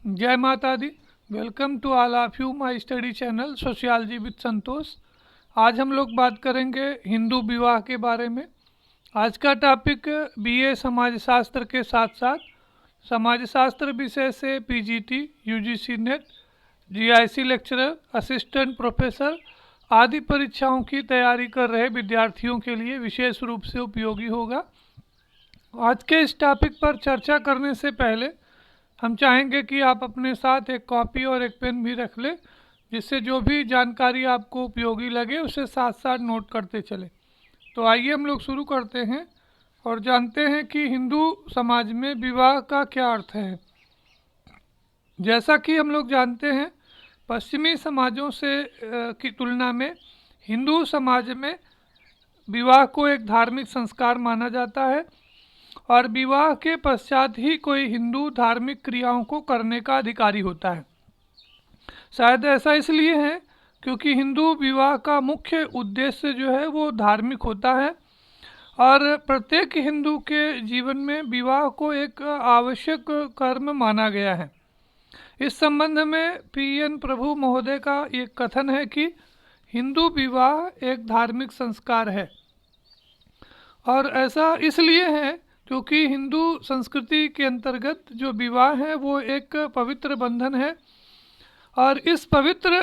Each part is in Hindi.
जय माता दी। Welcome to all of you my study channel sociology with Santosh. आज हम लोग बात करेंगे हिंदू विवाह के बारे में। आज का टॉपिक बीए समाजशास्त्र के साथ साथ समाजशास्त्र विषय से PGT, UGC net, GIC lecturer, assistant professor आदि परीक्षाओं की तैयारी कर रहे विद्यार्थियों के लिए विशेष रूप से उपयोगी होगा। आज के इस टॉपिक पर चर्चा करने से पहले हम चाहेंगे कि आप अपने साथ एक कॉपी और एक पेन भी रख लें, जिससे जो भी जानकारी आपको उपयोगी लगे उसे साथ साथ नोट करते चले। तो आइए हम लोग शुरू करते हैं और जानते हैं कि हिंदू समाज में विवाह का क्या अर्थ है। जैसा कि हम लोग जानते हैं, पश्चिमी समाजों से की तुलना में हिंदू समाज में विवाह को एक धार्मिक संस्कार माना जाता है और विवाह के पश्चात ही कोई हिंदू धार्मिक क्रियाओं को करने का अधिकारी होता है। शायद ऐसा इसलिए है क्योंकि हिंदू विवाह का मुख्य उद्देश्य जो है वो धार्मिक होता है और प्रत्येक हिंदू के जीवन में विवाह को एक आवश्यक कर्म माना गया है। इस संबंध में पीएन प्रभु महोदय का एक कथन है कि हिंदू विवाह एक धार्मिक संस्कार है, और ऐसा इसलिए है क्योंकि हिंदू संस्कृति के अंतर्गत जो विवाह है वो एक पवित्र बंधन है और इस पवित्र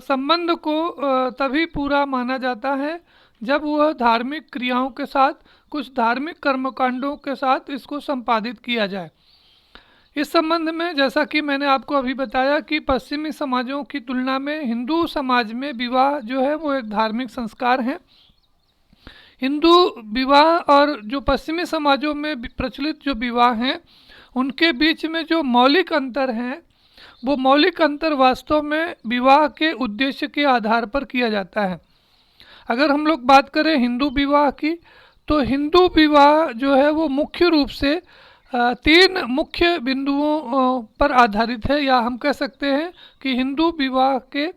संबंध को तभी पूरा माना जाता है जब वह धार्मिक क्रियाओं के साथ, कुछ धार्मिक कर्मकांडों के साथ इसको संपादित किया जाए। इस संबंध में जैसा कि मैंने आपको अभी बताया कि पश्चिमी समाजों की तुलना में हिंदू समाज में विवाह जो है वो एक धार्मिक संस्कार है। हिंदू विवाह और जो पश्चिमी समाजों में प्रचलित जो विवाह हैं उनके बीच में जो मौलिक अंतर हैं वो मौलिक अंतर वास्तव में विवाह के उद्देश्य के आधार पर किया जाता है। अगर हम लोग बात करें हिंदू विवाह की, तो हिंदू विवाह जो है वो मुख्य रूप से तीन मुख्य बिंदुओं पर आधारित है, या हम कह सकते हैं कि हिंदू विवाह के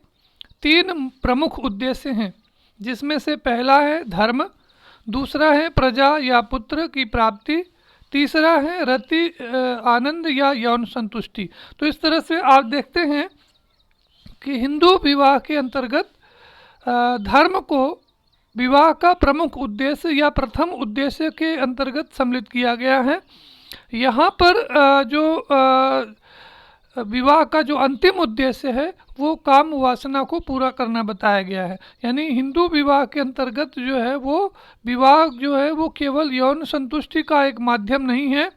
तीन प्रमुख उद्देश्य हैं, जिसमें से पहला है धर्म, दूसरा है प्रजा या पुत्र की प्राप्ति, तीसरा है रति आनंद या यौन संतुष्टि। तो इस तरह से आप देखते हैं कि हिंदू विवाह के अंतर्गत धर्म को विवाह का प्रमुख उद्देश्य या प्रथम उद्देश्य के अंतर्गत सम्मिलित किया गया है। यहाँ पर जो विवाह का जो अंतिम उद्देश्य है वो काम वासना को पूरा करना बताया गया है। यानी हिंदू विवाह के अंतर्गत जो है वो विवाह जो है वो केवल यौन संतुष्टि का एक माध्यम नहीं है,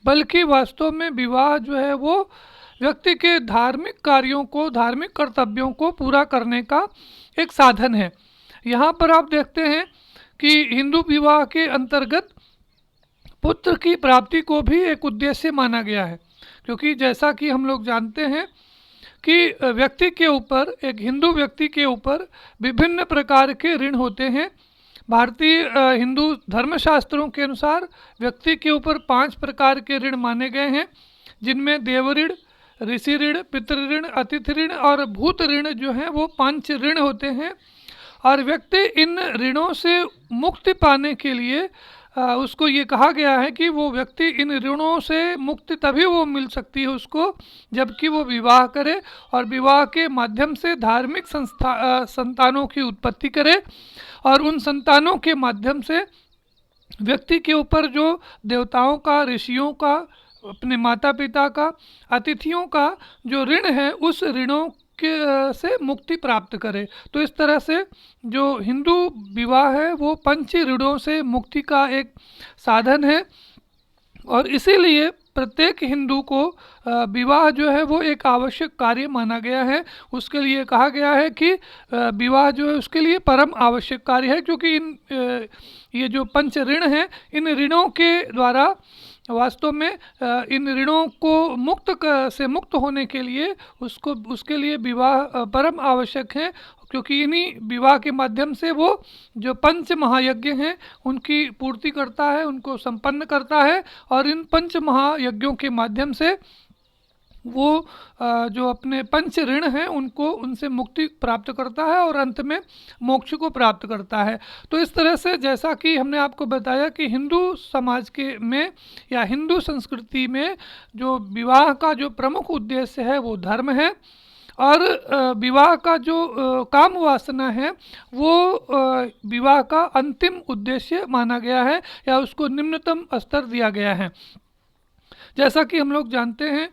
बल्कि वास्तव में विवाह जो है वो व्यक्ति के धार्मिक कार्यों को, धार्मिक कर्तव्यों को पूरा करने का एक साधन है। यहाँ पर आप देखते हैं कि हिंदू विवाह के अंतर्गत पुत्र की प्राप्ति को भी एक उद्देश्य माना गया है, क्योंकि जैसा कि हम लोग जानते हैं कि व्यक्ति के ऊपर, एक हिंदू व्यक्ति के ऊपर विभिन्न प्रकार के ऋण होते हैं। भारतीय हिंदू धर्मशास्त्रों के अनुसार व्यक्ति के ऊपर 5 प्रकार के ऋण माने गए हैं, जिनमें देव ऋण, ऋषि ऋण, पितृ ऋण, अतिथि ऋण और भूत ऋण जो हैं वो 5 ऋण होते हैं। और व्यक्ति इन ऋणों से मुक्ति पाने के लिए उसको ये कहा गया है कि वो व्यक्ति इन ऋणों से मुक्ति तभी वो मिल सकती है उसको जबकि वो विवाह करे और विवाह के माध्यम से धार्मिक संतानों की उत्पत्ति करे, और उन संतानों के माध्यम से व्यक्ति के ऊपर जो देवताओं का, ऋषियों का, अपने माता पिता का, अतिथियों का जो ऋण है उस ऋणों से मुक्ति प्राप्त करे। तो इस तरह से जो हिंदू विवाह है वो पंच ऋणों से मुक्ति का एक साधन है, और इसीलिए प्रत्येक हिंदू को विवाह जो है वो एक आवश्यक कार्य माना गया है। उसके लिए कहा गया है कि विवाह जो है उसके लिए परम आवश्यक कार्य है, क्योंकि ये जो पंच ऋण हैं, इन ऋणों के द्वारा वास्तव में इन ऋणों को मुक्त होने के लिए उसके लिए विवाह परम आवश्यक है, क्योंकि इन्हीं विवाह के माध्यम से वो जो पंच महायज्ञ हैं उनकी पूर्ति करता है, उनको संपन्न करता है, और इन पंच महायज्ञों के माध्यम से वो जो अपने पंच ऋण हैं उनको उनसे मुक्ति प्राप्त करता है और अंत में मोक्ष को प्राप्त करता है। तो इस तरह से जैसा कि हमने आपको बताया कि हिंदू समाज के में या हिंदू संस्कृति में जो विवाह का जो प्रमुख उद्देश्य है वो धर्म है, और विवाह का जो काम वासना है वो विवाह का अंतिम उद्देश्य माना गया है या उसको निम्नतम स्तर दिया गया है। जैसा कि हम लोग जानते हैं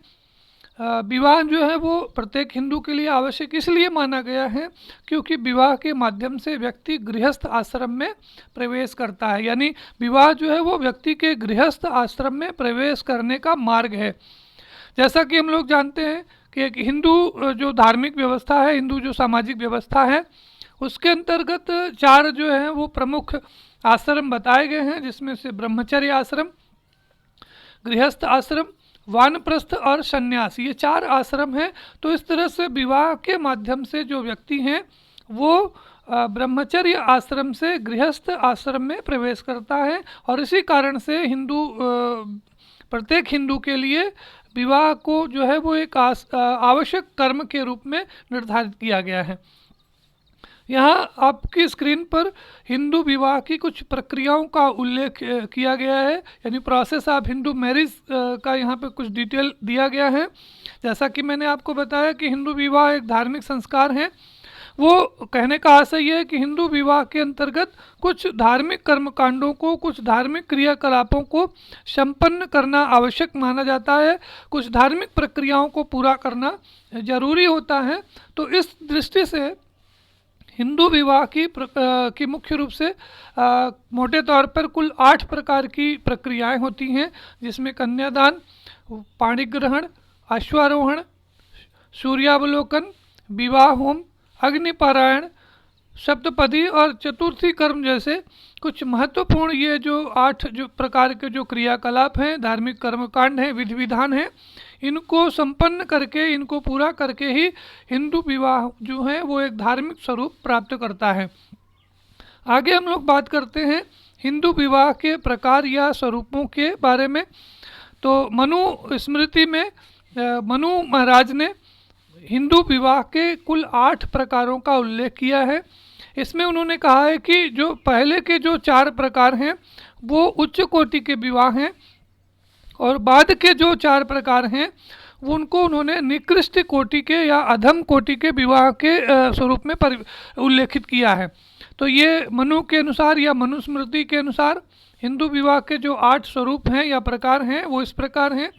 विवाह जो है वो प्रत्येक हिंदू के लिए आवश्यक इसलिए माना गया है क्योंकि विवाह के माध्यम से व्यक्ति गृहस्थ आश्रम में प्रवेश करता है, यानी विवाह जो है वो व्यक्ति के गृहस्थ आश्रम में प्रवेश करने का मार्ग है। जैसा कि हम लोग जानते हैं कि एक हिंदू जो धार्मिक व्यवस्था है, हिंदू जो सामाजिक व्यवस्था है, उसके अंतर्गत 4 जो है वो प्रमुख आश्रम बताए गए हैं, जिसमें से ब्रह्मचर्य आश्रम, गृहस्थ आश्रम, वानप्रस्थ और सन्यास, ये 4 आश्रम हैं। तो इस तरह से विवाह के माध्यम से जो व्यक्ति हैं वो ब्रह्मचर्य आश्रम से गृहस्थ आश्रम में प्रवेश करता है, और इसी कारण से प्रत्येक हिंदू के लिए विवाह को जो है वो एक आवश्यक कर्म के रूप में निर्धारित किया गया है। यहाँ आपकी स्क्रीन पर हिंदू विवाह की कुछ प्रक्रियाओं का उल्लेख किया गया है, यानी प्रोसेस ऑफ हिंदू मैरिज का यहाँ पे कुछ डिटेल दिया गया है। जैसा कि मैंने आपको बताया कि हिंदू विवाह एक धार्मिक संस्कार है, वो कहने का आशय यह है कि हिंदू विवाह के अंतर्गत कुछ धार्मिक कर्मकांडों को, कुछ धार्मिक क्रियाकलापों को संपन्न करना आवश्यक माना जाता है, कुछ धार्मिक प्रक्रियाओं को पूरा करना जरूरी होता है। तो इस दृष्टि से हिंदू विवाह की मुख्य रूप से मोटे तौर पर कुल 8 प्रकार की प्रक्रियाएं होती हैं, जिसमें कन्यादान, पाणिग्रहण, अश्वारोहण, सूर्यावलोकन, विवाह होम, अग्निपारायण, सप्तपदी और चतुर्थी कर्म जैसे कुछ महत्वपूर्ण ये जो 8 जो प्रकार के जो क्रियाकलाप हैं, धार्मिक कर्मकांड हैं, विधि विधान हैं, इनको संपन्न करके, इनको पूरा करके ही हिंदू विवाह जो है वो एक धार्मिक स्वरूप प्राप्त करता है। आगे हम लोग बात करते हैं हिंदू विवाह के प्रकार या स्वरूपों के बारे में। तो मनु स्मृति में मनु महाराज ने हिंदू विवाह के कुल 8 प्रकारों का उल्लेख किया है। इसमें उन्होंने कहा है कि जो पहले के जो 4 प्रकार हैं वो उच्च कोटि के विवाह हैं, और बाद के जो 4 प्रकार हैं वो उनको उन्होंने निकृष्ट कोटि के या अधम कोटि के विवाह के स्वरूप में उल्लेखित किया है। तो ये मनु के अनुसार या मनुस्मृति के अनुसार हिंदू विवाह के जो 8 स्वरूप हैं या प्रकार हैं वो इस प्रकार हैं,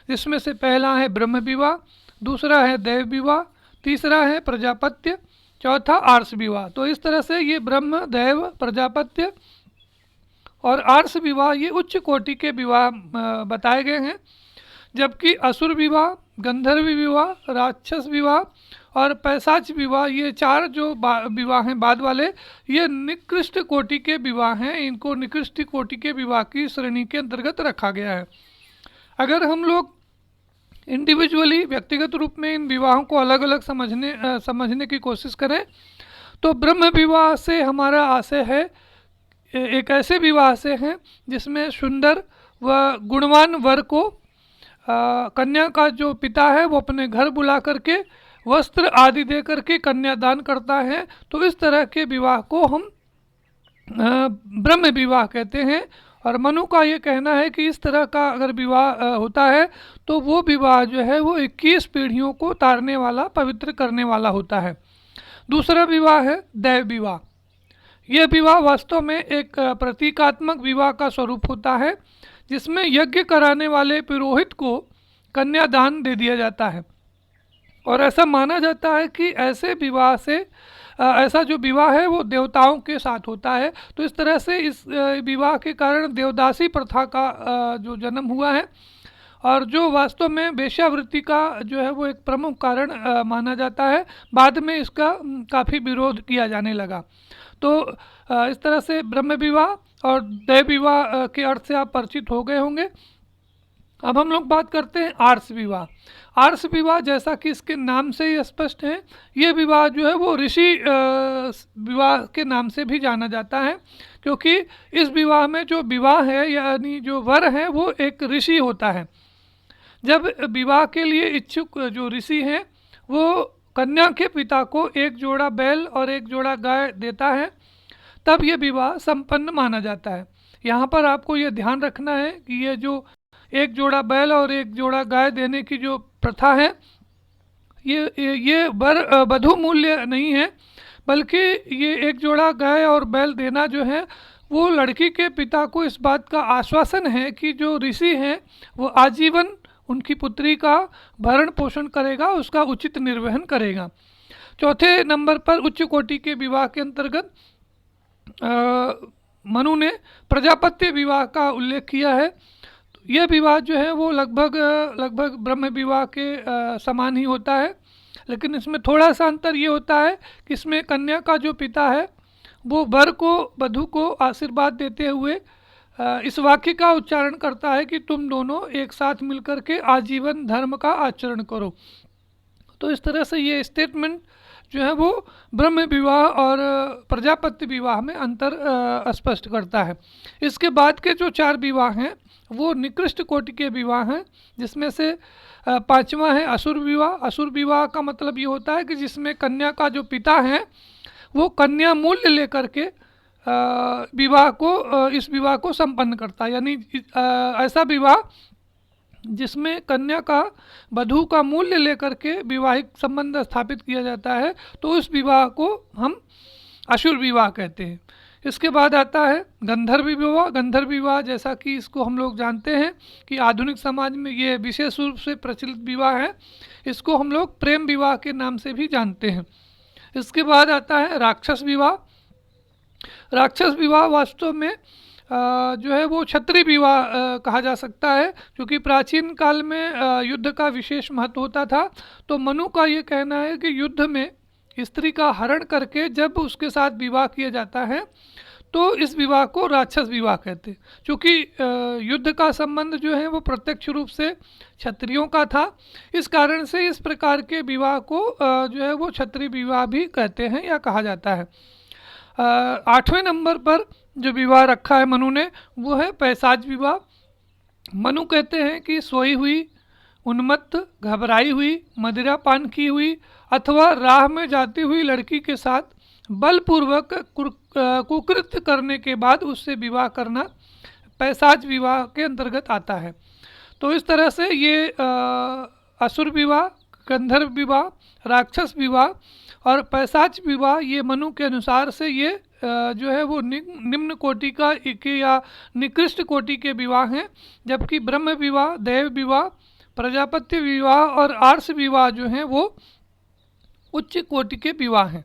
जिसमें से पहला है ब्रह्म विवाह, दूसरा है दैव विवाह, तीसरा है प्रजापत्य, चौथा आर्ष विवाह। तो इस तरह से ये ब्रह्म, दैव, प्रजापत्य और आर्ष विवाह ये उच्च कोटि के विवाह बताए गए हैं, जबकि असुर विवाह, गंधर्व विवाह, राक्षस विवाह और पैशाच विवाह ये 4 जो विवाह हैं बाद वाले, ये निकृष्ट कोटि के विवाह हैं। इनको निकृष्ट कोटि के विवाह की श्रेणी के अंतर्गत रखा गया है। अगर हम लोग इंडिविजुअली व्यक्तिगत रूप में इन विवाहों को अलग अलग समझने की कोशिश करें तो ब्रह्म विवाह से हमारा आशय है एक ऐसे विवाह से है जिसमें सुंदर व गुणवान वर को कन्या का जो पिता है वो अपने घर बुला करके वस्त्र आदि दे करके कन्यादान करता है। तो इस तरह के विवाह को हम ब्रह्म विवाह कहते हैं। और मनु का ये कहना है कि इस तरह का अगर विवाह होता है तो वो विवाह जो है वो 21 पीढ़ियों को तारने वाला, पवित्र करने वाला होता है। दूसरा विवाह है दैव विवाह। यह विवाह वास्तव में एक प्रतीकात्मक विवाह का स्वरूप होता है, जिसमें यज्ञ कराने वाले पुरोहित को कन्यादान दे दिया जाता है, और ऐसा माना जाता है कि ऐसे विवाह से ऐसा जो विवाह है वो देवताओं के साथ होता है। तो इस तरह से इस विवाह के कारण देवदासी प्रथा का जो जन्म हुआ है, और जो वास्तव में वेश्यावृत्ति का जो है वो एक प्रमुख कारण माना जाता है। बाद में इसका काफ़ी विरोध किया जाने लगा। तो इस तरह से ब्रह्म विवाह और दैव विवाह के अर्थ से आप परिचित हो गए होंगे। अब हम लोग बात करते हैं आर्ष विवाह। आर्ष विवाह जैसा कि इसके नाम से ही स्पष्ट है, ये विवाह जो है वो ऋषि विवाह के नाम से भी जाना जाता है, क्योंकि इस विवाह में जो विवाह है यानी जो वर है वो एक ऋषि होता है। जब विवाह के लिए इच्छुक जो ऋषि हैं वो कन्या के पिता को एक जोड़ा बैल और एक जोड़ा गाय देता है, तब ये विवाह संपन्न माना जाता है। यहाँ पर आपको ये ध्यान रखना है कि ये जो एक जोड़ा बैल और एक जोड़ा गाय देने की जो प्रथा है, ये वधू मूल्य नहीं है, बल्कि ये एक जोड़ा गाय और बैल देना जो है वो लड़की के पिता को इस बात का आश्वासन है कि जो ऋषि हैं वो आजीवन उनकी पुत्री का भरण पोषण करेगा, उसका उचित निर्वहन करेगा। चौथे नंबर पर उच्च कोटि के विवाह के अंतर्गत मनु ने प्रजापत्य विवाह का उल्लेख किया है। यह विवाह जो है वो लगभग ब्रह्म विवाह के समान ही होता है, लेकिन इसमें थोड़ा सा अंतर ये होता है कि इसमें कन्या का जो पिता है वो वर को वधू को आशीर्वाद देते हुए इस वाक्य का उच्चारण करता है कि तुम दोनों एक साथ मिलकर के आजीवन धर्म का आचरण करो। तो इस तरह से ये स्टेटमेंट जो है वो ब्रह्म विवाह और प्रजापत्य विवाह में अंतर स्पष्ट करता है। इसके बाद के जो 4 विवाह हैं वो निकृष्ट कोटि के विवाह हैं, जिसमें से 5वां है असुर विवाह। असुर विवाह का मतलब ये होता है कि जिसमें कन्या का जो पिता है वो कन्या मूल्य लेकर के इस विवाह को संपन्न करता है। यानी ऐसा विवाह जिसमें कन्या का वधू का मूल्य लेकर के वैवाहिक संबंध स्थापित किया जाता है, तो उस विवाह को हम असुर विवाह कहते हैं। इसके बाद आता है गंधर्व विवाह। गंधर्व विवाह जैसा कि इसको हम लोग जानते हैं कि आधुनिक समाज में ये विशेष रूप से प्रचलित विवाह है, इसको हम लोग प्रेम विवाह के नाम से भी जानते हैं। इसके बाद आता है राक्षस विवाह। राक्षस विवाह वास्तव में जो है वो क्षत्रिय विवाह कहा जा सकता है, क्योंकि प्राचीन काल में युद्ध का विशेष महत्व होता था। तो मनु का ये कहना है कि युद्ध में स्त्री का हरण करके जब उसके साथ विवाह किया जाता है तो इस विवाह को राक्षस विवाह कहते हैं। क्योंकि युद्ध का संबंध जो है वो प्रत्यक्ष रूप से क्षत्रियों का था, इस कारण से इस प्रकार के विवाह को जो है वो क्षत्रिय विवाह भी कहते हैं या कहा जाता है। 8वें नंबर पर जो विवाह रखा है मनु ने वो है पैशाच विवाह। मनु कहते हैं कि सोई हुई, उन्मत्त, घबराई हुई, मदिरा पान की हुई अथवा राह में जाती हुई लड़की के साथ बलपूर्वक कुकृत्य करने के बाद उससे विवाह करना पैशाच विवाह के अंतर्गत आता है। तो इस तरह से ये असुर विवाह, गंधर्व विवाह, राक्षस विवाह और पैशाच विवाह ये मनु के अनुसार से ये जो है वो निम्न कोटि का या निकृष्ट कोटि के विवाह हैं, जबकि ब्रह्म विवाह, देव विवाह, प्रजापत्य विवाह और आर्ष विवाह जो हैं वो उच्च कोटि के विवाह हैं।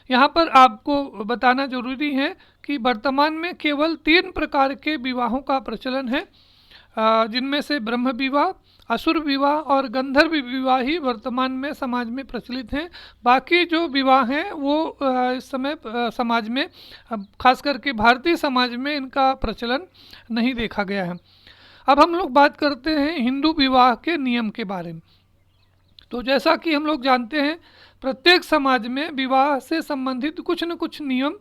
यहाँ पर आपको बताना जरूरी है कि वर्तमान में केवल 3 प्रकार के विवाहों का प्रचलन है, जिनमें से ब्रह्म विवाह, असुर विवाह और गंधर्व विवाह ही वर्तमान में समाज में प्रचलित हैं। बाकी जो विवाह हैं वो इस समय समाज में, खास करके भारतीय समाज में इनका प्रचलन नहीं देखा गया है। अब हम लोग बात करते हैं हिंदू विवाह के नियम के बारे में। तो जैसा कि हम लोग जानते हैं प्रत्येक समाज में विवाह से संबंधित कुछ न कुछ नियम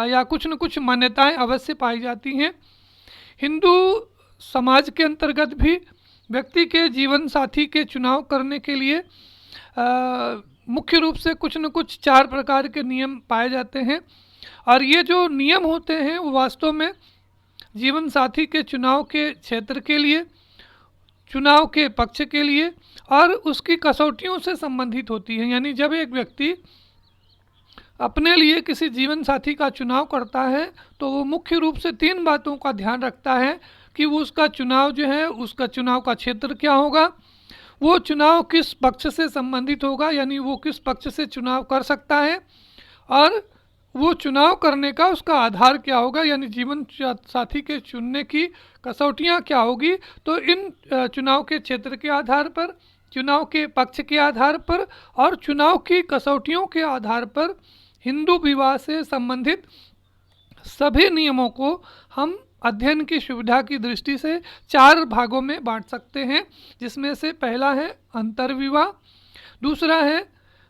या कुछ न कुछ मान्यताएं अवश्य पाई जाती हैं। हिंदू समाज के अंतर्गत भी व्यक्ति के जीवन साथी के चुनाव करने के लिए मुख्य रूप से कुछ न कुछ 4 प्रकार के नियम पाए जाते हैं, और ये जो नियम होते हैं वो वास्तव में जीवन साथी के चुनाव के क्षेत्र के लिए, चुनाव के पक्ष के लिए और उसकी कसौटियों से संबंधित होती है। यानी जब एक व्यक्ति अपने लिए किसी जीवन साथी का चुनाव करता है तो वो मुख्य रूप से 3 बातों का ध्यान रखता है कि वो उसका चुनाव जो है, उसका चुनाव का क्षेत्र क्या होगा, वो चुनाव किस पक्ष से संबंधित होगा, यानी वो किस पक्ष से चुनाव कर सकता है, और वो चुनाव करने का उसका आधार क्या होगा, यानी जीवन साथी के चुनने की कसौटियाँ क्या होगी। तो इन चुनाव के क्षेत्र के आधार पर, चुनाव के पक्ष के आधार पर और चुनाव की कसौटियों के आधार पर हिंदू विवाह से संबंधित सभी नियमों को हम अध्ययन की सुविधा की दृष्टि से 4 भागों में बांट सकते हैं, जिसमें से पहला है अंतर्विवाह, दूसरा है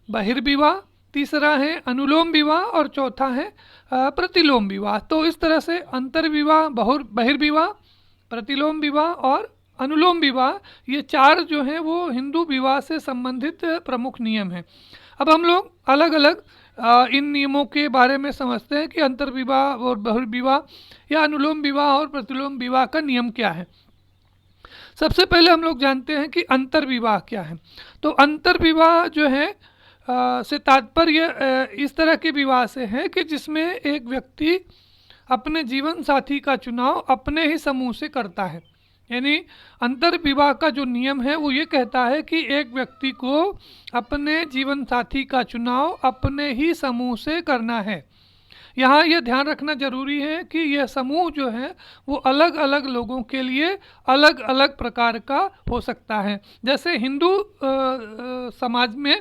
बहिर्विवाह, तीसरा है अनुलोम विवाह और चौथा है प्रतिलोम विवाह। तो इस तरह से अंतर्विवाह, बहिर्विवाह, प्रतिलोम विवाह और अनुलोम विवाह, ये 4 जो हैं वो हिंदू विवाह से संबंधित प्रमुख नियम हैं। अब हम लोग अलग अलग इन नियमों के बारे में समझते हैं कि अंतर्विवाह और बहिर्विवाह या अनुलोम विवाह और प्रतिलोम विवाह का नियम क्या है। सबसे पहले हम लोग जानते हैं कि अंतर्विवाह क्या है। तो अंतर्विवाह जो है से तात्पर्य इस तरह के विवाह से है कि जिसमें एक व्यक्ति अपने जीवन साथी का चुनाव अपने ही समूह से करता है। यानी अंतर्विवाह का जो नियम है वो ये कहता है कि एक व्यक्ति को अपने जीवन साथी का चुनाव अपने ही समूह से करना है। यहाँ यह ध्यान रखना जरूरी है कि यह समूह जो है वो अलग अलग लोगों के लिए अलग अलग प्रकार का हो सकता है। जैसे हिंदू समाज में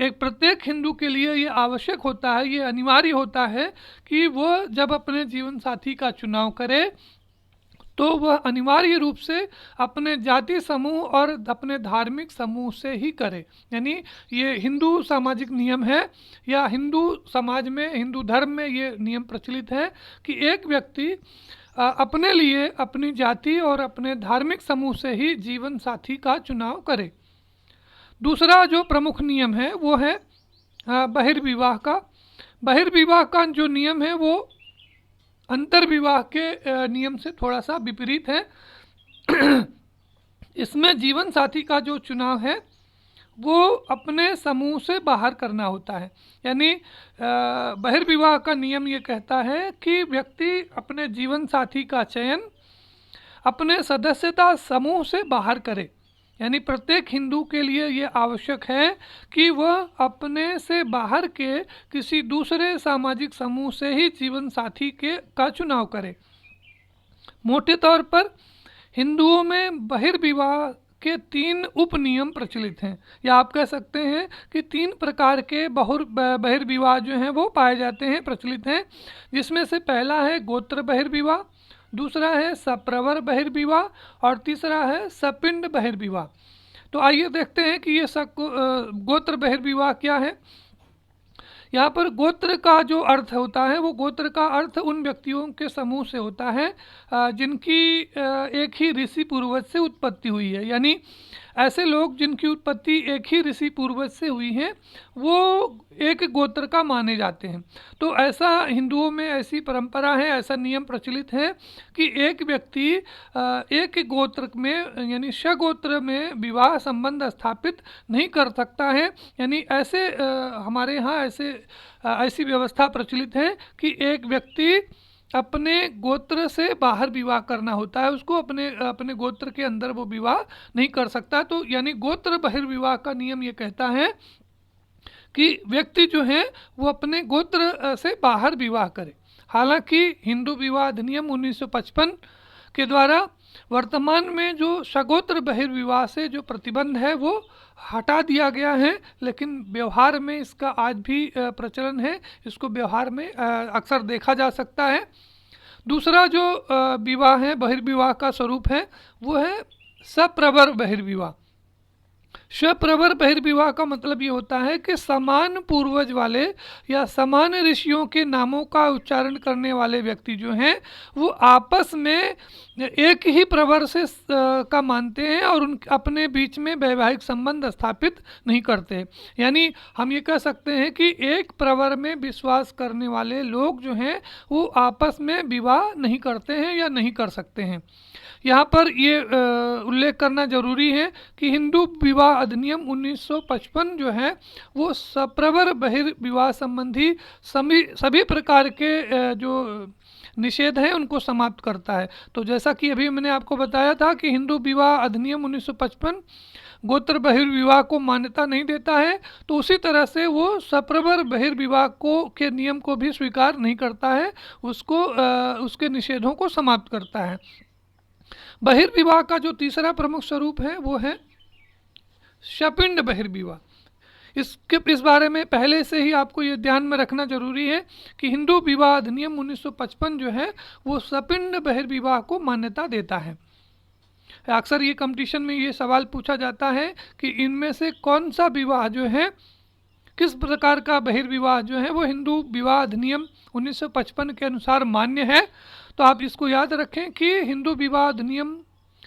एक प्रत्येक हिंदू के लिए ये आवश्यक होता है, ये अनिवार्य होता है कि वो जब अपने जीवन साथी का चुनाव करे तो वह अनिवार्य रूप से अपने जाति समूह और अपने धार्मिक समूह से ही करे। यानी ये हिंदू सामाजिक नियम है या हिंदू समाज में, हिंदू धर्म में ये नियम प्रचलित है कि एक व्यक्ति अपने लिए अपनी जाति और अपने धार्मिक समूह से ही जीवन साथी का चुनाव करे। दूसरा जो प्रमुख नियम है वो है बहिर्विवाह का। बहिर्विवाह का जो नियम है वो अंतर्विवाह के नियम से थोड़ा सा विपरीत है। इसमें जीवन साथी का जो चुनाव है वो अपने समूह से बाहर करना होता है। यानी बहिर्विवाह का नियम ये कहता है कि व्यक्ति अपने जीवन साथी का चयन अपने सदस्यता समूह से बाहर करे। यानी प्रत्येक हिंदू के लिए ये आवश्यक है कि वह अपने से बाहर के किसी दूसरे सामाजिक समूह से ही जीवन साथी का चुनाव करे। मोटे तौर पर हिंदुओं में बहिर्विवाह के 3 उप नियम प्रचलित हैं, या आप कह सकते हैं कि 3 प्रकार के बहिर्विवाह जो हैं वो पाए जाते हैं, प्रचलित हैं। जिसमें से पहला है गोत्र बहिर्विवाह, दूसरा है सप्रवर बहिर्विवाह और तीसरा है सपिंड बहिर्विवाह। तो आइए देखते हैं कि ये गोत्र बहिर्विवाह क्या है। यहाँ पर गोत्र का जो अर्थ होता है वो गोत्र का अर्थ उन व्यक्तियों के समूह से होता है जिनकी एक ही ऋषि पूर्वज से उत्पत्ति हुई है। यानी ऐसे लोग जिनकी उत्पत्ति एक ही ऋषि पूर्वज से हुई है वो एक गोत्र का माने जाते हैं। तो ऐसा हिंदुओं में ऐसी परंपरा है, ऐसा नियम प्रचलित है कि एक व्यक्ति एक गोत्र में यानी सगोत्र में विवाह संबंध स्थापित नहीं कर सकता है। यानी ऐसे हमारे यहाँ ऐसी व्यवस्था प्रचलित है कि एक व्यक्ति अपने गोत्र से बाहर विवाह करना होता है, उसको अपने गोत्र के अंदर वो विवाह नहीं कर सकता। तो यानी गोत्र बहिर्विवाह का नियम ये कहता है कि व्यक्ति जो है वो अपने गोत्र से बाहर विवाह करे। हालांकि हिंदू विवाह अधिनियम 1955 के द्वारा वर्तमान में जो सगोत्र बहिर्विवाह से जो प्रतिबंध है वो हटा दिया गया है, लेकिन व्यवहार में इसका आज भी प्रचलन है, इसको व्यवहार में अक्सर देखा जा सकता है। दूसरा जो विवाह है, बहिर्विवाह का स्वरूप है, वो है सप्रवर बहिर्विवाह। सप्रवर बहिर्विवाह का मतलब ये होता है कि समान पूर्वज वाले या समान ऋषियों के नामों का उच्चारण करने वाले व्यक्ति जो हैं वो आपस में एक ही प्रवर से का मानते हैं और उन अपने बीच में वैवाहिक संबंध स्थापित नहीं करते। यानी हम ये कह सकते हैं कि एक प्रवर में विश्वास करने वाले लोग जो हैं वो आपस में विवाह नहीं करते हैं या नहीं कर सकते हैं। यहाँ पर ये उल्लेख करना जरूरी है कि हिंदू विवाह अधिनियम 1955 जो है वो सप्रवर बहिर्विवाह संबंधी सभी प्रकार के जो निषेध हैं उनको समाप्त करता है। तो जैसा कि अभी मैंने आपको बताया था कि हिंदू विवाह अधिनियम 1955 गोत्र बहिर्विवाह को मान्यता नहीं देता है, तो उसी तरह से वो सप्रवर बहिर्विवाह के नियम को भी स्वीकार नहीं करता है, उसके निषेधों को समाप्त करता है। बहिर्विवाह का जो तीसरा प्रमुख स्वरूप है वो है सपिंड बहिर्विवाह। इस बारे में पहले से ही आपको ये ध्यान में रखना जरूरी है कि हिंदू विवाह अधिनियम 1955 जो है वो सपिंड बहिर्विवाह को मान्यता देता है। अक्सर ये कंपटीशन में ये सवाल पूछा जाता है कि इनमें से कौन सा विवाह जो है, किस प्रकार का बहिर्विवाह जो है वो हिंदू विवाह अधिनियम 1955 के अनुसार मान्य है। तो आप इसको याद रखें कि हिंदू विवाह अधिनियम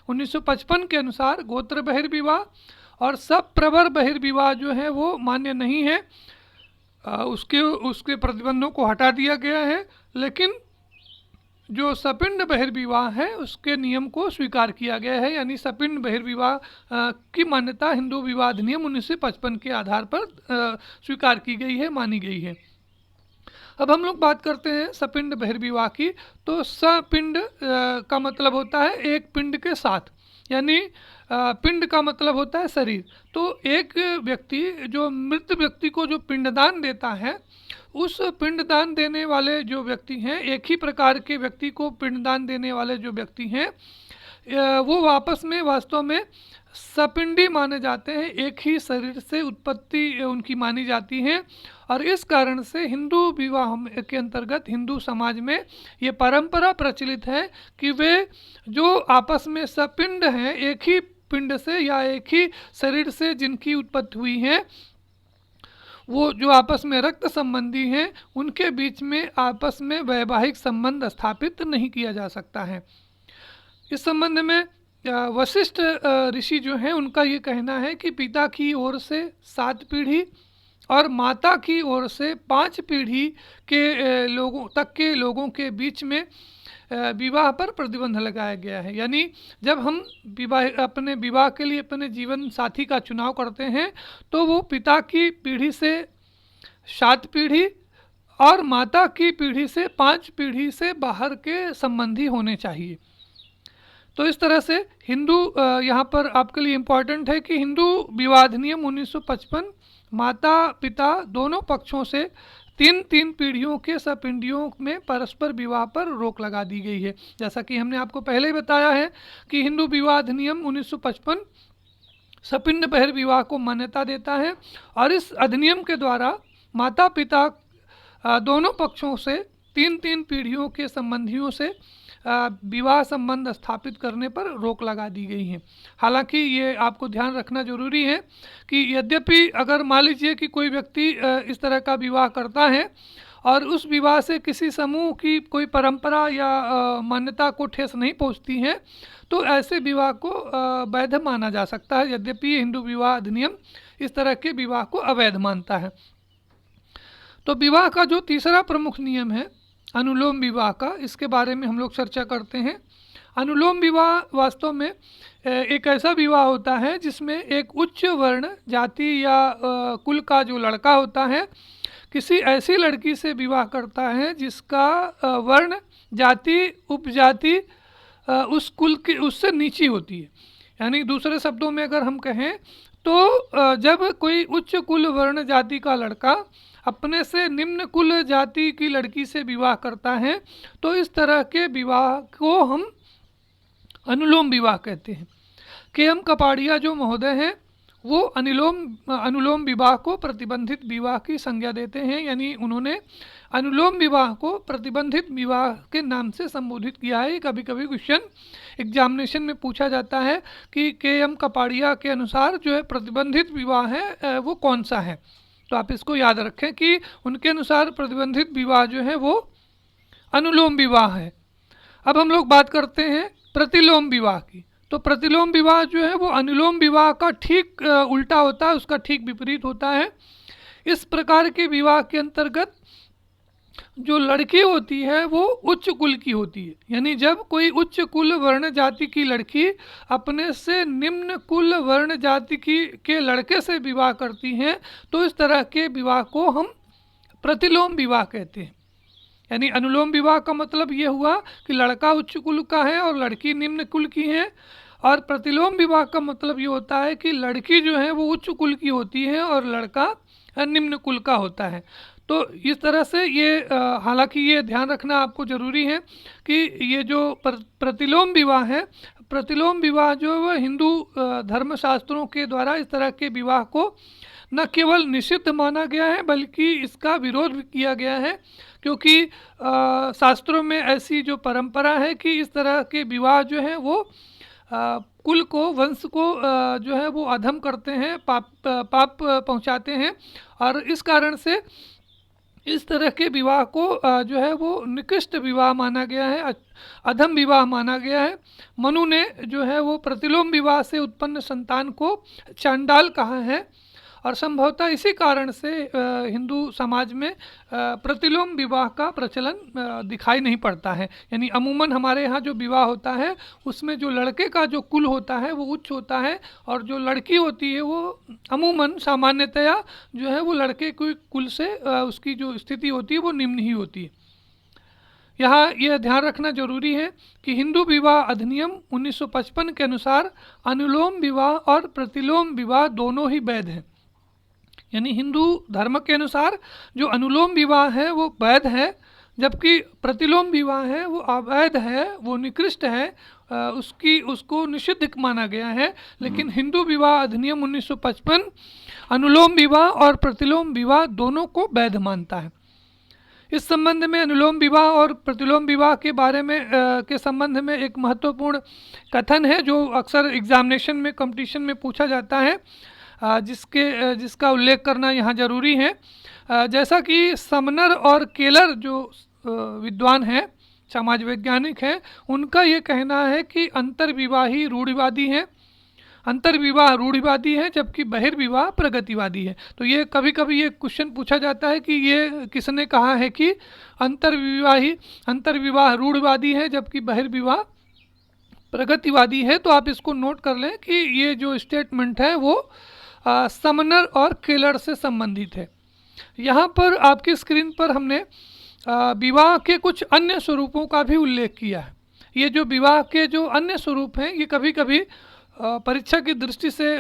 1955 के अनुसार गोत्र बहिर्विवाह और सप्रवर बहिर्विवाह जो है वो मान्य नहीं है। उसके प्रतिबंधों को हटा दिया गया है, लेकिन जो सपिंड बहिर्विवाह है उसके नियम को स्वीकार किया गया है, यानी सपिंड बहिर्विवाह की मान्यता हिंदू विवाह अधिनियम 1955 के आधार पर स्वीकार की गई है, मानी गई है। अब हम लोग बात करते हैं सपिंड बहिर्विवाह की। तो सपिंड का मतलब होता है एक पिंड के साथ, यानी पिंड का मतलब होता है शरीर। तो एक व्यक्ति जो मृत व्यक्ति को जो पिंडदान देता है, उस पिंडदान देने वाले जो व्यक्ति हैं, एक ही प्रकार के व्यक्ति को पिंडदान देने वाले जो व्यक्ति हैं वो आपस में वास्तव में सपिंडी माने जाते हैं, एक ही शरीर से उत्पत्ति उनकी मानी जाती है। और इस कारण से हिंदू विवाह के अंतर्गत हिंदू समाज में ये परंपरा प्रचलित है कि वे जो आपस में सपिंड हैं, एक ही पिंड से या एक ही शरीर से जिनकी उत्पत्ति हुई है, वो जो आपस में रक्त संबंधी हैं, उनके बीच में आपस में वैवाहिक संबंध स्थापित नहीं किया जा सकता है। इस संबंध में वशिष्ठ ऋषि जो हैं उनका ये कहना है कि पिता की ओर से 7 पीढ़ी और माता की ओर से 5 पीढ़ी के लोगों के बीच में विवाह पर प्रतिबंध लगाया गया है। यानी जब हम अपने विवाह के लिए अपने जीवन साथी का चुनाव करते हैं तो वो पिता की पीढ़ी से 7 पीढ़ी और माता की पीढ़ी से 5 पीढ़ी से बाहर के संबंधी होने चाहिए। तो इस तरह से हिंदू यहाँ पर आपके लिए इम्पॉर्टेंट है कि हिंदू विवाह अधिनियम 1955 माता पिता दोनों पक्षों से 3 पीढ़ियों के सपिंडियों में परस्पर विवाह पर रोक लगा दी गई है। जैसा कि हमने आपको पहले ही बताया है कि हिंदू विवाह अधिनियम 1955 सपिंड बहिर्विवाह को मान्यता देता है और इस अधिनियम के द्वारा माता पिता दोनों पक्षों से 3 पीढ़ियों के संबंधियों से विवाह संबंध स्थापित करने पर रोक लगा दी गई है। हालांकि ये आपको ध्यान रखना जरूरी है कि यद्यपि अगर मान लीजिए कि कोई व्यक्ति इस तरह का विवाह करता है और उस विवाह से किसी समूह की कोई परंपरा या मान्यता को ठेस नहीं पहुंचती है, तो ऐसे विवाह को वैध माना जा सकता है, यद्यपि हिंदू विवाह अधिनियम इस तरह के विवाह को अवैध मानता है। तो विवाह का जो तीसरा प्रमुख नियम है अनुलोम विवाह का, इसके बारे में हम लोग चर्चा करते हैं। अनुलोम विवाह वास्तव में एक ऐसा विवाह होता है जिसमें एक उच्च वर्ण जाति या कुल का जो लड़का होता है किसी ऐसी लड़की से विवाह करता है जिसका वर्ण जाति उपजाति उस कुल की उससे नीची होती है। यानी दूसरे शब्दों में अगर हम कहें तो जब कोई उच्च कुल वर्ण जाति का लड़का अपने से निम्न कुल जाति की लड़की से विवाह करता है तो इस तरह के विवाह को हम अनुलोम विवाह कहते हैं। के.एम. कपाड़िया जो महोदय हैं वो अनुलोम विवाह को प्रतिबंधित विवाह की संज्ञा देते हैं, यानी उन्होंने अनुलोम विवाह को प्रतिबंधित विवाह के नाम से संबोधित किया है। कभी कभी क्वेश्चन एग्जामिनेशन में पूछा जाता है कि के.एम. कपाड़िया के अनुसार जो है प्रतिबंधित विवाह है वो कौन सा है, तो आप इसको याद रखें कि उनके अनुसार प्रतिबंधित विवाह जो है वो अनुलोम विवाह है। अब हम लोग बात करते हैं प्रतिलोम विवाह की। तो प्रतिलोम विवाह जो है वो अनुलोम विवाह का ठीक उल्टा होता है, उसका ठीक विपरीत होता है। इस प्रकार के विवाह के अंतर्गत जो लड़की होती है वो उच्च कुल की होती है, यानी जब कोई उच्च कुल वर्ण जाति की लड़की अपने से निम्न कुल वर्ण जाति के लड़के से विवाह करती हैं तो इस तरह के विवाह को हम प्रतिलोम विवाह कहते हैं। यानी अनुलोम विवाह का मतलब ये हुआ कि लड़का उच्च कुल का है और लड़की निम्न कुल की है, और प्रतिलोम विवाह का मतलब ये होता है कि लड़की जो है वो उच्च कुल की होती है और लड़का निम्न कुल का होता है। तो इस तरह से ये हालांकि ये ध्यान रखना आपको ज़रूरी है कि ये जो प्रतिलोम विवाह है, प्रतिलोम विवाह जो है हिंदू धर्मशास्त्रों के द्वारा इस तरह के विवाह को न केवल निषिद्ध माना गया है बल्कि इसका विरोध भी किया गया है, क्योंकि शास्त्रों में ऐसी जो परंपरा है कि इस तरह के विवाह जो है वो कुल को वंश को जो है वो अधम करते हैं, पाप पहुंचाते हैं, और इस कारण से इस तरह के विवाह को जो है वो निकृष्ट विवाह माना गया है, अधम विवाह माना गया है। मनु ने जो है वो प्रतिलोम विवाह से उत्पन्न संतान को चांडाल कहा है, और संभवतः इसी कारण से हिंदू समाज में प्रतिलोम विवाह का प्रचलन दिखाई नहीं पड़ता है। यानी अमूमन हमारे यहाँ जो विवाह होता है उसमें जो लड़के का जो कुल होता है वो उच्च होता है, और जो लड़की होती है वो अमूमन सामान्यतया जो है वो लड़के के कुल से उसकी जो स्थिति होती है वो निम्न ही होती है। यहाँ यह ध्यान रखना जरूरी है कि हिंदू विवाह अधिनियम 1955 के अनुसार अनुलोम विवाह और प्रतिलोम विवाह दोनों ही वैध हैं। यानी हिंदू धर्म के अनुसार जो अनुलोम विवाह है वो वैध है, जबकि प्रतिलोम विवाह है वो अवैध है, वो निकृष्ट है, उसको निषिद्ध माना गया है। लेकिन हिंदू विवाह अधिनियम 1955 अनुलोम विवाह और प्रतिलोम विवाह दोनों को वैध मानता है। इस संबंध में अनुलोम विवाह और प्रतिलोम विवाह के बारे में के संबंध में एक महत्वपूर्ण कथन है जो अक्सर एग्जामिनेशन में कंपटीशन में पूछा जाता है, जिसका उल्लेख करना यहाँ जरूरी है। जैसा कि समनर और केलर जो विद्वान हैं, समाज वैज्ञानिक हैं, उनका ये कहना है कि अंतर्विवाही रूढ़िवादी हैं, अंतर्विवाह रूढ़िवादी है, जबकि बहिर्विवाह प्रगतिवादी है। तो ये कभी कभी ये क्वेश्चन पूछा जाता है कि ये किसने कहा है कि अंतर्विवाह रूढ़िवादी है जबकि बहिर्विवाह प्रगतिवादी है। तो आप इसको नोट कर लें कि ये जो स्टेटमेंट है वो समनर और केलर से संबंधित है। यहाँ पर आपकी स्क्रीन पर हमने विवाह के कुछ अन्य स्वरूपों का भी उल्लेख किया है। ये जो विवाह के जो अन्य स्वरूप हैं ये कभी कभी परीक्षा की दृष्टि से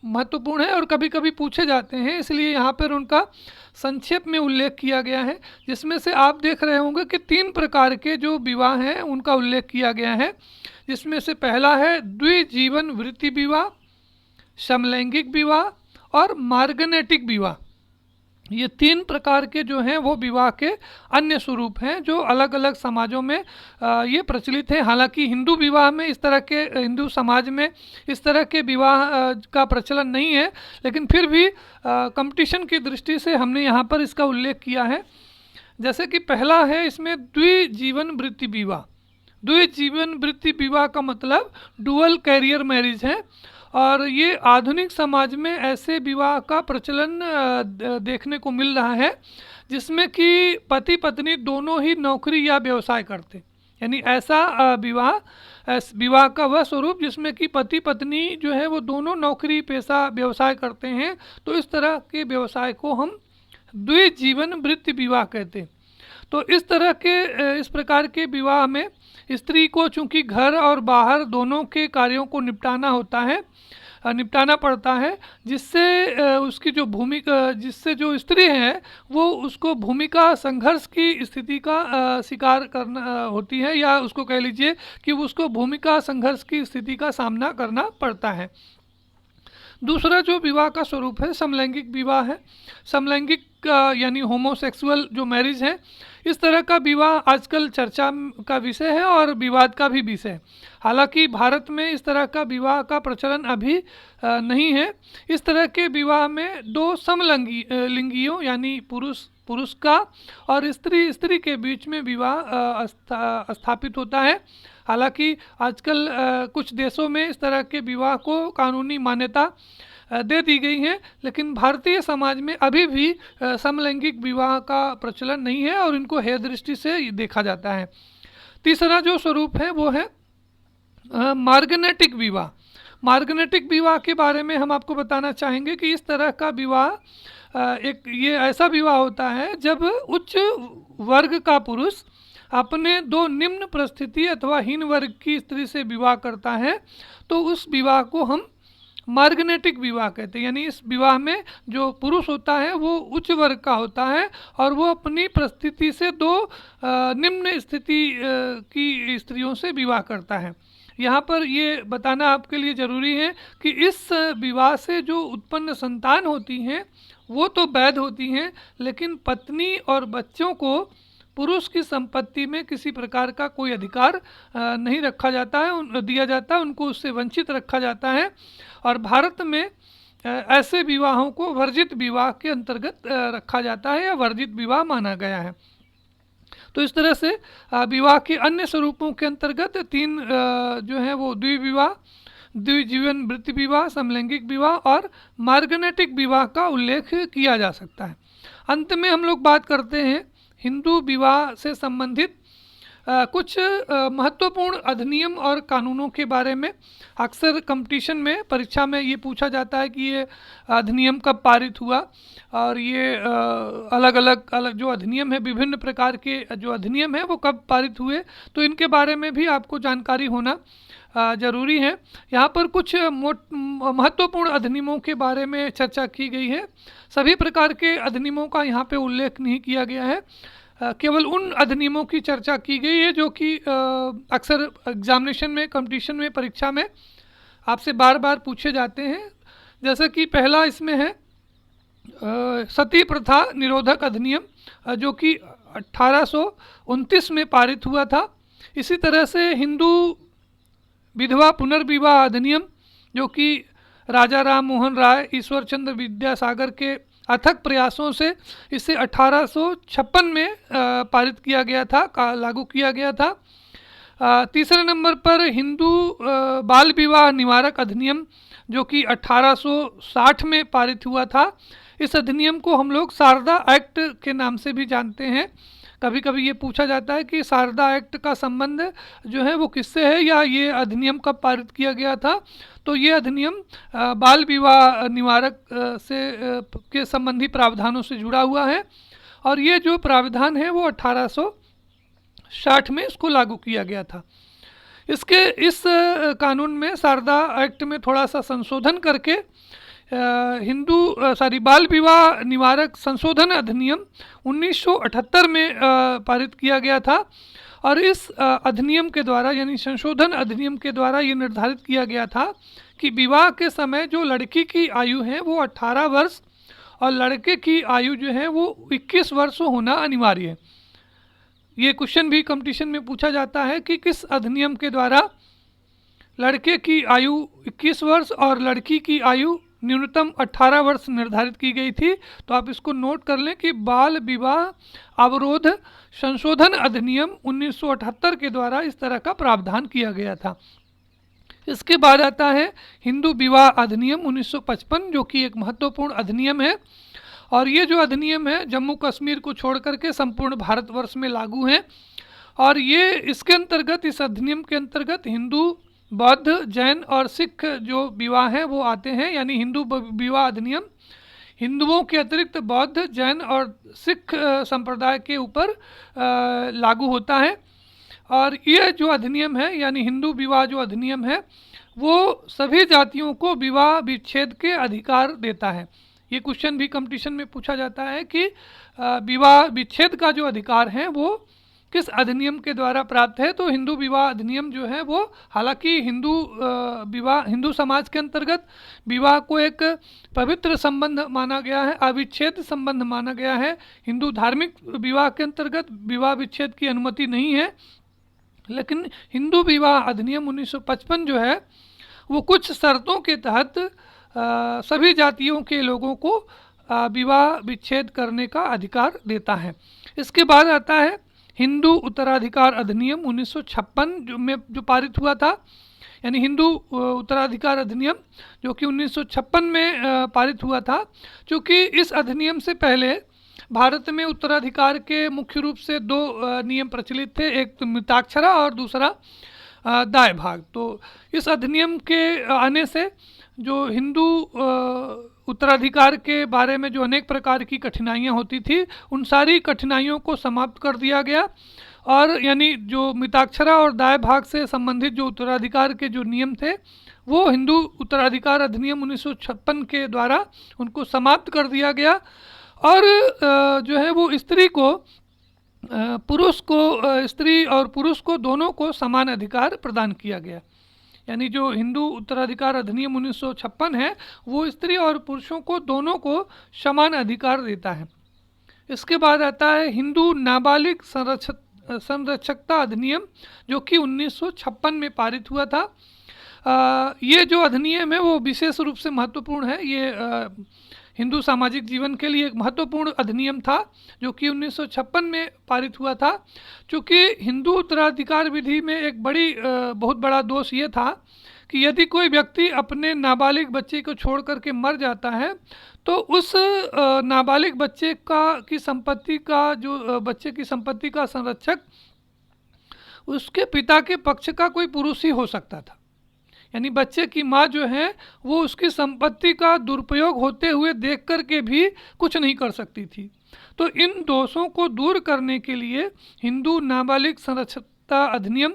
महत्वपूर्ण है और कभी कभी पूछे जाते हैं, इसलिए यहाँ पर उनका संक्षेप में उल्लेख किया गया है। जिसमें से आप देख रहे होंगे कि 3 प्रकार के जो विवाह हैं उनका उल्लेख किया गया है, जिसमें से पहला है द्विजीवन वृत्ति विवाह, समलैंगिक विवाह और मार्गनेटिक विवाह। ये 3 प्रकार के जो हैं वो विवाह के अन्य स्वरूप हैं जो अलग अलग समाजों में ये प्रचलित हैं। हालांकि हिंदू विवाह में इस तरह के, हिंदू समाज में इस तरह के विवाह का प्रचलन नहीं है, लेकिन फिर भी कंपटीशन की दृष्टि से हमने यहाँ पर इसका उल्लेख किया है। जैसे कि पहला है इसमें द्विजीवन वृत्ति विवाह। द्विजीवन वृत्ति विवाह का मतलब डुअल कैरियर मैरिज है, और ये आधुनिक समाज में ऐसे विवाह का प्रचलन देखने को मिल रहा है जिसमें कि पति पत्नी दोनों ही नौकरी या व्यवसाय करते। यानी ऐसा विवाह का वह स्वरूप जिसमें कि पति पत्नी जो है वो दोनों नौकरी पेशा व्यवसाय करते हैं। तो इस तरह के व्यवसाय को हम द्विजीवन वृत्ति विवाह कहते हैं। तो इस प्रकार के विवाह में स्त्री को चूंकि घर और बाहर दोनों के कार्यों को निपटाना पड़ता है, जिससे उसकी जो भूमिका, जिससे जो स्त्री है वो उसको भूमिका संघर्ष की स्थिति का शिकार करना होती है, या उसको कह लीजिए कि उसको भूमिका संघर्ष की स्थिति का सामना करना पड़ता है। दूसरा जो विवाह का स्वरूप है समलैंगिक विवाह है। समलैंगिक यानी होमोसेक्सुअल जो मैरिज है, इस तरह का विवाह आजकल चर्चा का विषय है और विवाद का भी विषय है। हालांकि भारत में इस तरह का विवाह का प्रचलन अभी नहीं है। इस तरह के विवाह में 2 समलिंगियों यानी पुरुष का और स्त्री के बीच में विवाह स्थापित होता है। हालांकि आजकल कुछ देशों में इस तरह के विवाह को कानूनी मान्यता दे दी गई है, लेकिन भारतीय समाज में अभी भी समलैंगिक विवाह का प्रचलन नहीं है और इनको हेय दृष्टि से देखा जाता है। तीसरा जो स्वरूप है वो है मार्गनेटिक विवाह। मार्गनेटिक विवाह के बारे में हम आपको बताना चाहेंगे कि इस तरह का विवाह ये ऐसा विवाह होता है जब उच्च वर्ग का पुरुष अपने 2 निम्न परिस्थिति अथवा हीन वर्ग की स्त्री से विवाह करता है, तो उस विवाह को हम मार्गनेटिक विवाह कहते हैं। यानी इस विवाह में जो पुरुष होता है वो उच्च वर्ग का होता है और वो अपनी परिस्थिति से 2 निम्न स्थिति की स्त्रियों से विवाह करता है। यहाँ पर ये बताना आपके लिए ज़रूरी है कि इस विवाह से जो उत्पन्न संतान होती हैं वो तो वैध होती हैं, लेकिन पत्नी और बच्चों को पुरुष की संपत्ति में किसी प्रकार का कोई अधिकार नहीं दिया जाता है, उनको उससे वंचित रखा जाता है। और भारत में ऐसे विवाहों को वर्जित विवाह के अंतर्गत रखा जाता है या वर्जित विवाह माना गया है। तो इस तरह से विवाह के अन्य स्वरूपों के अंतर्गत तीन जो है वो द्विविवाह, द्विजीवन वृत्ति विवाह, समलैंगिक विवाह और मार्गनेटिक विवाह का उल्लेख किया जा सकता है। अंत में हम लोग बात करते हैं हिंदू विवाह से संबंधित कुछ महत्वपूर्ण अधिनियम और कानूनों के बारे में। अक्सर कंपटीशन में, परीक्षा में ये पूछा जाता है कि ये अधिनियम कब पारित हुआ, और ये अलग अलग जो अधिनियम है, विभिन्न प्रकार के जो अधिनियम है वो कब पारित हुए, तो इनके बारे में भी आपको जानकारी होना ज़रूरी है। यहाँ पर कुछ महत्वपूर्ण अधिनियमों के बारे में चर्चा की गई है। सभी प्रकार के अधिनियमों का यहाँ पे उल्लेख नहीं किया गया है, केवल उन अधिनियमों की चर्चा की गई है जो कि अक्सर एग्जामिनेशन में, कंपटीशन में, परीक्षा में आपसे बार बार पूछे जाते हैं। जैसे कि पहला इसमें है सती प्रथा निरोधक अधिनियम, जो कि 1829 में पारित हुआ था। इसी तरह से हिंदू विधवा पुनर्विवाह अधिनियम, जो कि राजा राम मोहन राय, ईश्वर चंद्र विद्यासागर के अथक प्रयासों से इसे 1856 में पारित किया गया था, लागू किया गया था। तीसरे नंबर पर हिंदू बाल विवाह निवारक अधिनियम, जो कि 1860 में पारित हुआ था। इस अधिनियम को हम लोग शारदा एक्ट के नाम से भी जानते हैं। कभी कभी ये पूछा जाता है कि शारदा एक्ट का संबंध जो है वो किससे है, या ये अधिनियम कब पारित किया गया था। तो ये अधिनियम बाल विवाह निवारक के संबंधी प्रावधानों से जुड़ा हुआ है, और ये जो प्रावधान है वो 1860 में इसको लागू किया गया था। इस कानून में, शारदा एक्ट में थोड़ा सा संशोधन करके बाल विवाह निवारक संशोधन अधिनियम 1978 में पारित किया गया था। और इस अधिनियम के द्वारा, यानी संशोधन अधिनियम के द्वारा ये निर्धारित किया गया था कि विवाह के समय जो लड़की की आयु है वो 18 वर्ष और लड़के की आयु जो है वो 21 वर्ष होना अनिवार्य है। ये क्वेश्चन भी कंपटीशन में पूछा जाता है कि किस अधिनियम के द्वारा लड़के की आयु 21 वर्ष और लड़की की आयु न्यूनतम 18 वर्ष निर्धारित की गई थी। तो आप इसको नोट कर लें कि बाल विवाह अवरोध संशोधन अधिनियम 1978 के द्वारा इस तरह का प्रावधान किया गया था। इसके बाद आता है हिंदू विवाह अधिनियम 1955, जो कि एक महत्वपूर्ण अधिनियम है। और ये जो अधिनियम है जम्मू कश्मीर को छोड़ करके संपूर्ण भारतवर्ष में लागू है। और ये इसके अंतर्गत, इस अधिनियम के अंतर्गत हिंदू, बौद्ध, जैन और सिख जो विवाह हैं वो आते हैं। यानी हिंदू विवाह अधिनियम हिंदुओं के अतिरिक्त बौद्ध, जैन और सिख संप्रदाय के ऊपर लागू होता है। और ये जो अधिनियम है, यानी हिंदू विवाह जो अधिनियम है, वो सभी जातियों को विवाह विच्छेद के अधिकार देता है। ये क्वेश्चन भी कंपटीशन में पूछा जाता है कि विवाह विच्छेद का जो अधिकार है वो किस अधिनियम के द्वारा प्राप्त है। तो हिंदू विवाह अधिनियम जो है वो, हालांकि हिंदू समाज के अंतर्गत विवाह को एक पवित्र संबंध माना गया है, अविच्छेद संबंध माना गया है। हिंदू धार्मिक विवाह के अंतर्गत विवाह विच्छेद की अनुमति नहीं है। लेकिन हिंदू विवाह अधिनियम 1955 जो है वो कुछ शर्तों के तहत सभी जातियों के लोगों को विवाह विच्छेद करने का अधिकार देता है। इसके बाद आता है हिंदू उत्तराधिकार अधिनियम 1956 जो पारित हुआ था। यानी हिंदू उत्तराधिकार अधिनियम जो कि 1956 में पारित हुआ था। चूँकि इस अधिनियम से पहले भारत में उत्तराधिकार के मुख्य रूप से दो नियम प्रचलित थे, एक तो मिताक्षरा और दूसरा दाय भाग। तो इस अधिनियम के आने से जो हिंदू उत्तराधिकार के बारे में जो अनेक प्रकार की कठिनाइयाँ होती थी, उन सारी कठिनाइयों को समाप्त कर दिया गया। और यानी जो मिताक्षरा और दाय भाग से संबंधित जो उत्तराधिकार के जो नियम थे वो हिंदू उत्तराधिकार अधिनियम 1956 के द्वारा उनको समाप्त कर दिया गया। और जो है वो स्त्री और पुरुष को दोनों को समान अधिकार प्रदान किया गया। यानी जो हिंदू उत्तराधिकार अधिनियम 1956 है वो स्त्री और पुरुषों को दोनों को समान अधिकार देता है। इसके बाद आता है हिंदू नाबालिग संरक्षकता अधिनियम जो कि 1956 में पारित हुआ था। ये जो अधिनियम है वो विशेष रूप से महत्वपूर्ण है। ये हिंदू सामाजिक जीवन के लिए एक महत्वपूर्ण अधिनियम था जो कि 1956 में पारित हुआ था। चूँकि हिंदू उत्तराधिकार विधि में एक बहुत बड़ा दोष ये था कि यदि कोई व्यक्ति अपने नाबालिग बच्चे को छोड़ करके मर जाता है तो उस नाबालिग बच्चे की संपत्ति का जो बच्चे की संपत्ति का संरक्षक उसके पिता के पक्ष का कोई पुरुष ही हो सकता था। यानी बच्चे की माँ जो है वो उसकी संपत्ति का दुरुपयोग होते हुए देख कर के भी कुछ नहीं कर सकती थी। तो इन दोषों को दूर करने के लिए हिंदू नाबालिग संरक्षकता अधिनियम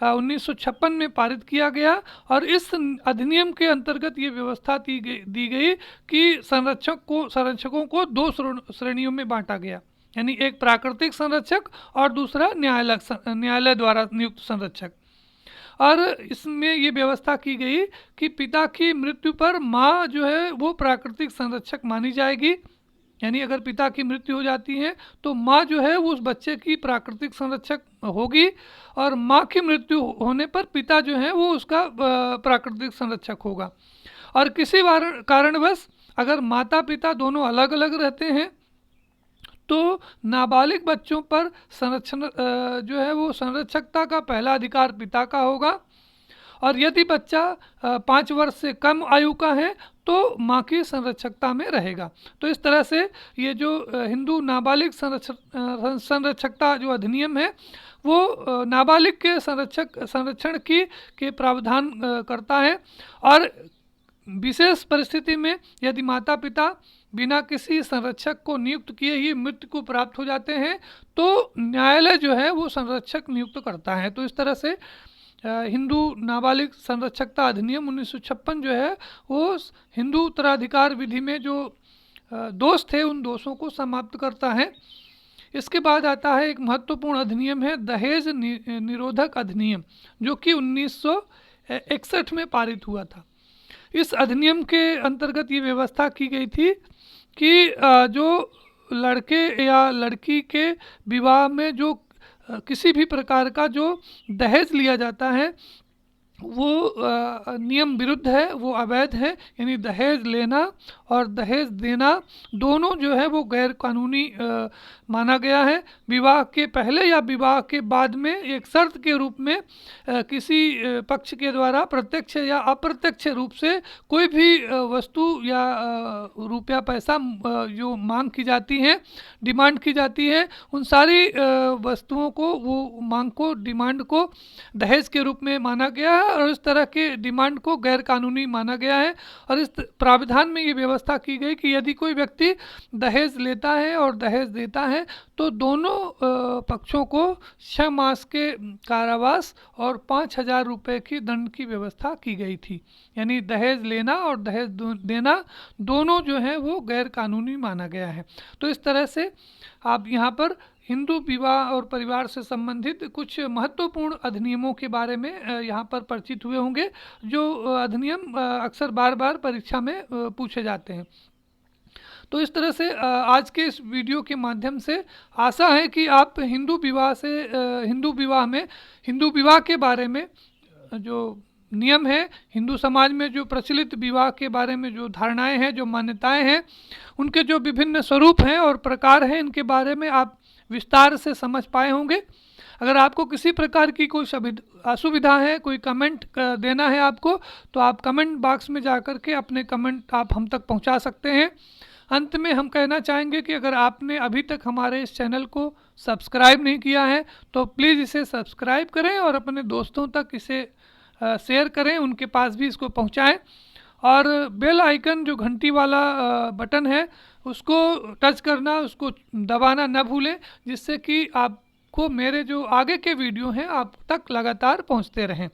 1956 में पारित किया गया और इस अधिनियम के अंतर्गत ये व्यवस्था दी गई कि संरक्षकों को दो श्रेणियों में बांटा गया। यानी एक प्राकृतिक संरक्षक और दूसरा न्यायालय द्वारा नियुक्त संरक्षक। और इसमें ये व्यवस्था की गई कि पिता की मृत्यु पर माँ जो है वो प्राकृतिक संरक्षक मानी जाएगी। यानी अगर पिता की मृत्यु हो जाती है तो माँ जो है वो उस बच्चे की प्राकृतिक संरक्षक होगी और माँ की मृत्यु होने पर पिता जो है वो उसका प्राकृतिक संरक्षक होगा। और किसी कारणवश अगर माता पिता दोनों अलग अलग रहते हैं तो नाबालिग बच्चों पर संरक्षण जो है वो संरक्षकता का पहला अधिकार पिता का होगा। और यदि बच्चा 5 वर्ष से कम आयु का है तो माँ की संरक्षकता में रहेगा। तो इस तरह से ये जो हिंदू नाबालिग संरक्षकता जो अधिनियम है वो नाबालिग के संरक्षण के प्रावधान करता है। और विशेष परिस्थिति में यदि माता पिता बिना किसी संरक्षक को नियुक्त किए ही मृत्यु को प्राप्त हो जाते हैं तो न्यायालय जो है वो संरक्षक नियुक्त करता है। तो इस तरह से हिंदू नाबालिग संरक्षकता अधिनियम 1956 जो है वो हिंदू उत्तराधिकार विधि में जो दोष थे उन दोषों को समाप्त करता है। इसके बाद आता है एक महत्वपूर्ण अधिनियम है दहेज निरोधक अधिनियम जो कि 1961 में पारित हुआ था। इस अधिनियम के अंतर्गत ये व्यवस्था की गई थी कि जो लड़के या लड़की के विवाह में जो किसी भी प्रकार का जो दहेज लिया जाता है वो नियम विरुद्ध है, वो अवैध है। यानी दहेज लेना और दहेज देना दोनों जो है वो गैर कानूनी माना गया है। विवाह के पहले या विवाह के बाद में एक शर्त के रूप में किसी पक्ष के द्वारा प्रत्यक्ष या अप्रत्यक्ष रूप से कोई भी वस्तु या रुपया पैसा जो मांग की जाती है, डिमांड की जाती है, उन सारी वस्तुओं को, वो मांग को, डिमांड को दहेज के रूप में माना गया है और इस तरह के डिमांड को गैर कानूनी माना गया है। और इस प्राविधान में ये व्यवस्था की गई कि यदि कोई व्यक्ति दहेज लेता है और दहेज देता है तो दोनों पक्षों को 6 मास के कारावास और 5,000 रुपये की दंड की व्यवस्था की गई थी। यानी दहेज लेना और दहेज देना दोनों जो है वो गैर कानूनी माना गया है। तो इस तरह से आप यहाँ पर हिंदू विवाह और परिवार से संबंधित कुछ महत्वपूर्ण अधिनियमों के बारे में यहाँ पर परिचित हुए होंगे जो अधिनियम अक्सर बार बार परीक्षा में पूछे जाते हैं। तो इस तरह से आज के इस वीडियो के माध्यम से आशा है कि आप हिंदू विवाह में हिंदू विवाह के बारे में जो नियम है, हिंदू समाज में जो प्रचलित विवाह के बारे में जो धारणाएं हैं, जो मान्यताएं हैं, उनके जो विभिन्न स्वरूप हैं और प्रकार हैं, इनके बारे में आप विस्तार से समझ पाए होंगे। अगर आपको किसी प्रकार की कोई असुविधा है, कोई कमेंट देना है आपको, तो आप कमेंट बॉक्स में जाकर के अपने कमेंट आप हम तक पहुंचा सकते हैं। अंत में हम कहना चाहेंगे कि अगर आपने अभी तक हमारे इस चैनल को सब्सक्राइब नहीं किया है तो प्लीज़ इसे सब्सक्राइब करें और अपने दोस्तों तक इसे शेयर करें, उनके पास भी इसको पहुंचाएं। और बेल आइकन जो घंटी वाला बटन है उसको टच करना, उसको दबाना न भूलें, जिससे कि आपको मेरे जो आगे के वीडियो हैं आप तक लगातार पहुंचते रहें।